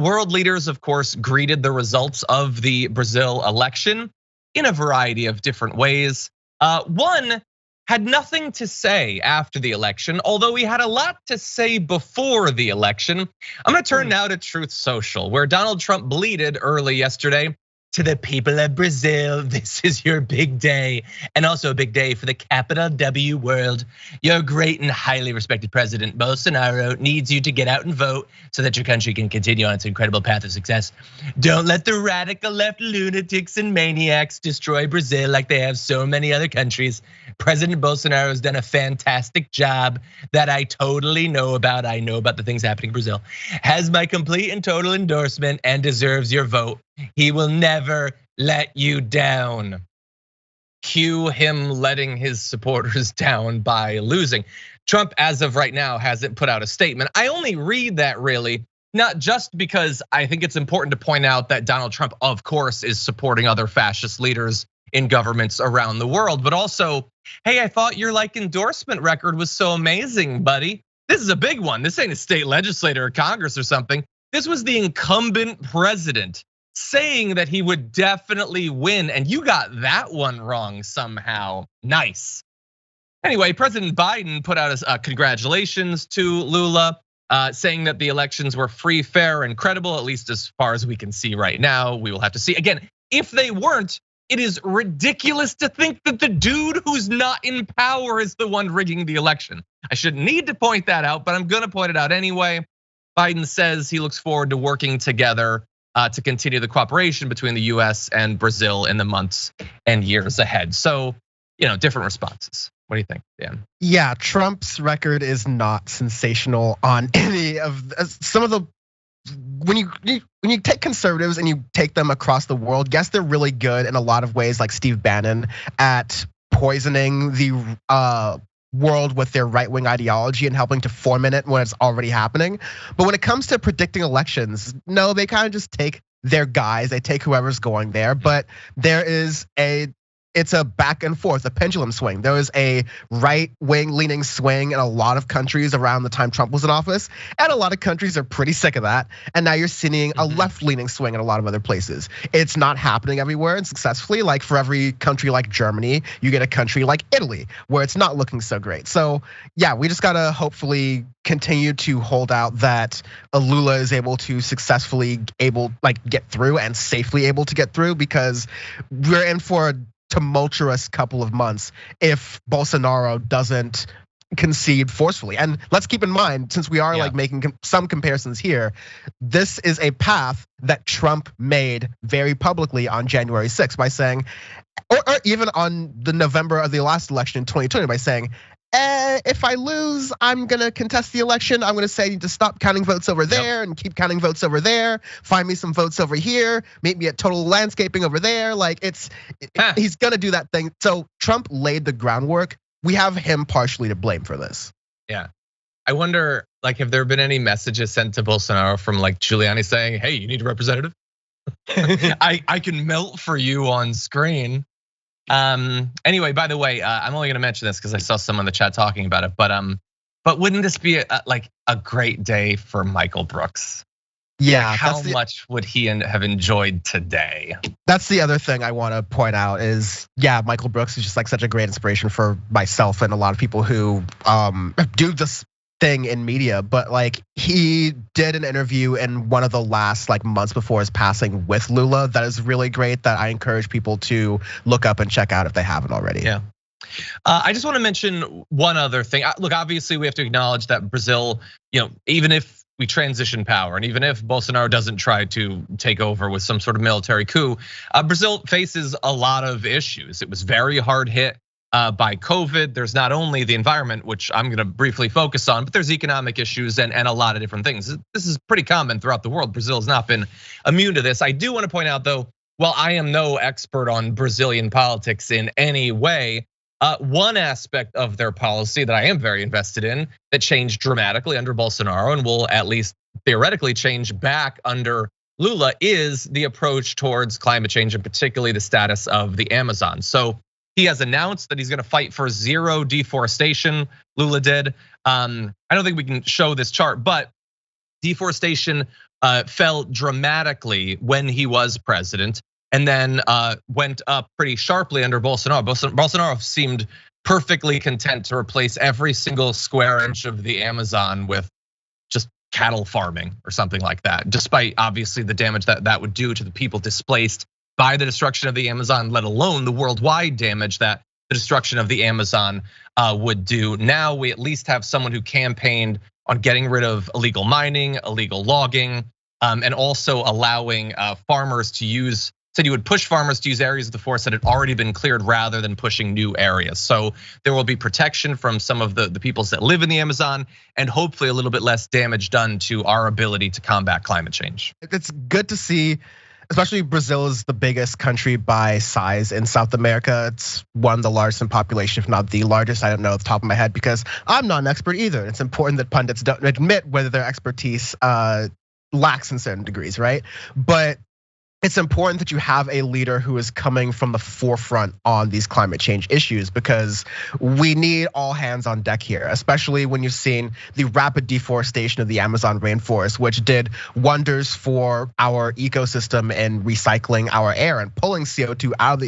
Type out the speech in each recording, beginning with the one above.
world leaders, of course, greeted the results of the Brazil election in a variety of different ways. One had nothing to say after the election, although he had a lot to say before the election. I'm gonna turn now to Truth Social, where Donald Trump bleated early yesterday, "To the people of Brazil, this is your big day, and also a big day for the capital W world. Your great and highly respected President Bolsonaro needs you to get out and vote so that your country can continue on its incredible path of success. Don't let the radical left lunatics and maniacs destroy Brazil like they have so many other countries. President Bolsonaro has done a fantastic job that I totally know about. I know about the things happening in Brazil. Has my complete and total endorsement and deserves your vote. He will never let you down." Cue him letting his supporters down by losing. Trump, as of right now, hasn't put out a statement. I only read that really, not just because I think it's important to point out that Donald Trump, of course, is supporting other fascist leaders in governments around the world, but also, hey, I thought your endorsement record was so amazing, buddy. This is a big one. This ain't a state legislator or Congress or something. This was the incumbent president saying that he would definitely win, and you got that one wrong somehow. Nice. Anyway, President Biden put out his congratulations to Lula, saying that the elections were free, fair, and credible, at least as far as we can see right now. We will have to see. Again, if they weren't, it is ridiculous to think that the dude who's not in power is the one rigging the election. I shouldn't need to point that out, but I'm gonna point it out anyway. Biden says he looks forward to working together to continue the cooperation between the US and Brazil in the months and years ahead. So, different responses. What do you think, Dan? Yeah, Trump's record is not sensational on any of some of the. When you take conservatives and you take them across the world, yes, they're really good in a lot of ways, like Steve Bannon, at poisoning the world with their right-wing ideology and helping to foment it when it's already happening. But when it comes to predicting elections, no, they kind of just take their guys, they take whoever's going there. But it's a back and forth, a pendulum swing. There was a right-wing leaning swing in a lot of countries around the time Trump was in office, and a lot of countries are pretty sick of that. And now you're seeing a left-leaning swing in a lot of other places. It's not happening everywhere and successfully. Like for every country like Germany, you get a country like Italy where it's not looking so great. So yeah, we just gotta hopefully continue to hold out that Lula is able to successfully get through and safely able to get through, because we're in for a tumultuous couple of months if Bolsonaro doesn't concede forcefully. And let's keep in mind, since we are making some comparisons here, this is a path that Trump made very publicly on January 6th by saying, or even on the November of the last election in 2020 by saying, if I lose, I'm gonna contest the election. I'm gonna say I need to stop counting votes over there and keep counting votes over there. Find me some votes over here. Meet me at Total Landscaping over there. He's gonna do that thing. So Trump laid the groundwork. We have him partially to blame for this. Yeah, I wonder, have there been any messages sent to Bolsonaro from Giuliani saying, "Hey, you need a representative? I can melt for you on screen." Anyway, by the way, I'm only gonna mention this because I saw someone in the chat talking about it, but wouldn't this be a great day for Michael Brooks? Yeah, how much would he have enjoyed today? That's the other thing I want to point out is, yeah, Michael Brooks is just such a great inspiration for myself and a lot of people who do this thing in media, but he did an interview in one of the last months before his passing with Lula that is really great, that I encourage people to look up and check out if they haven't already. Yeah. I just want to mention one other thing. Look, obviously we have to acknowledge that Brazil, even if we transition power, and even if Bolsonaro doesn't try to take over with some sort of military coup, Brazil faces a lot of issues. It was very hard hit by COVID. There's not only the environment, which I'm gonna briefly focus on, but there's economic issues and a lot of different things. This is pretty common throughout the world. Brazil has not been immune to this. I do wanna point out though, while I am no expert on Brazilian politics in any way, one aspect of their policy that I am very invested in that changed dramatically under Bolsonaro and will at least theoretically change back under Lula is the approach towards climate change and particularly the status of the Amazon. So he has announced that he's gonna fight for zero deforestation, Lula did. I don't think we can show this chart, but deforestation fell dramatically when he was president, and then went up pretty sharply under Bolsonaro. Bolsonaro seemed perfectly content to replace every single square inch of the Amazon with just cattle farming or something like that, despite obviously the damage that would do to the people displaced by the destruction of the Amazon, let alone the worldwide damage that the destruction of the Amazon would do. Now we at least have someone who campaigned on getting rid of illegal mining, illegal logging, and also allowing farmers to use, said he would push farmers to use areas of the forest that had already been cleared rather than pushing new areas. So there will be protection from some of the peoples that live in the Amazon, and hopefully a little bit less damage done to our ability to combat climate change. It's good to see, especially Brazil is the biggest country by size in South America. It's one of the largest in population, if not the largest. I don't know off the top of my head because I'm not an expert either. It's important that pundits don't admit whether their expertise lacks in certain degrees, right? But it's important that you have a leader who is coming from the forefront on these climate change issues, because we need all hands on deck here, especially when you've seen the rapid deforestation of the Amazon rainforest, which did wonders for our ecosystem and recycling our air and pulling CO2 out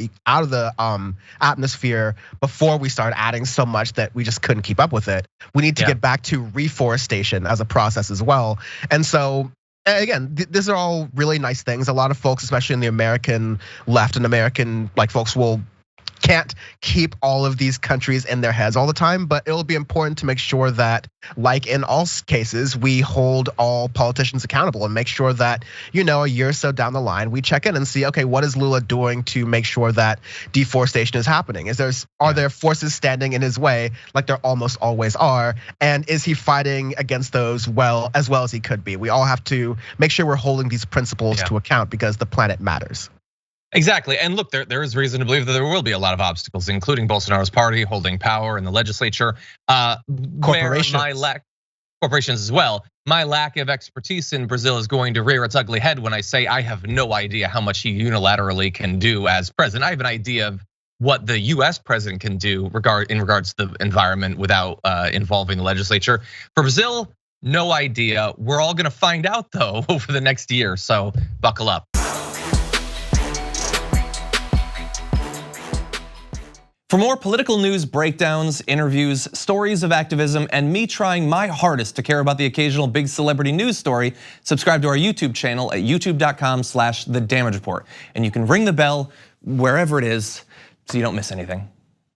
of the atmosphere before we started adding so much that we just couldn't keep up with it. We need to get back to reforestation as a process as well. And so again, these are all really nice things. A lot of folks, especially in the American left and American folks, can't keep all of these countries in their heads all the time, but it'll be important to make sure that, like in all cases, we hold all politicians accountable and make sure that, a year or so down the line, we check in and see, okay, what is Lula doing to make sure that deforestation is happening? Are there forces standing in his way like there almost always are? And is he fighting against those as well as he could be? We all have to make sure we're holding these principles to account because the planet matters. Exactly, and look, there is reason to believe that there will be a lot of obstacles, including Bolsonaro's party holding power in the legislature. Corporations as well. My lack of expertise in Brazil is going to rear its ugly head when I say I have no idea how much he unilaterally can do as president. I have an idea of what the US president can do in regards to the environment without involving the legislature. For Brazil, no idea. We're all gonna find out though over the next year, so buckle up. For more political news breakdowns, interviews, stories of activism, and me trying my hardest to care about the occasional big celebrity news story, subscribe to our YouTube channel at youtube.com/thedamagereport. And you can ring the bell wherever it is so you don't miss anything.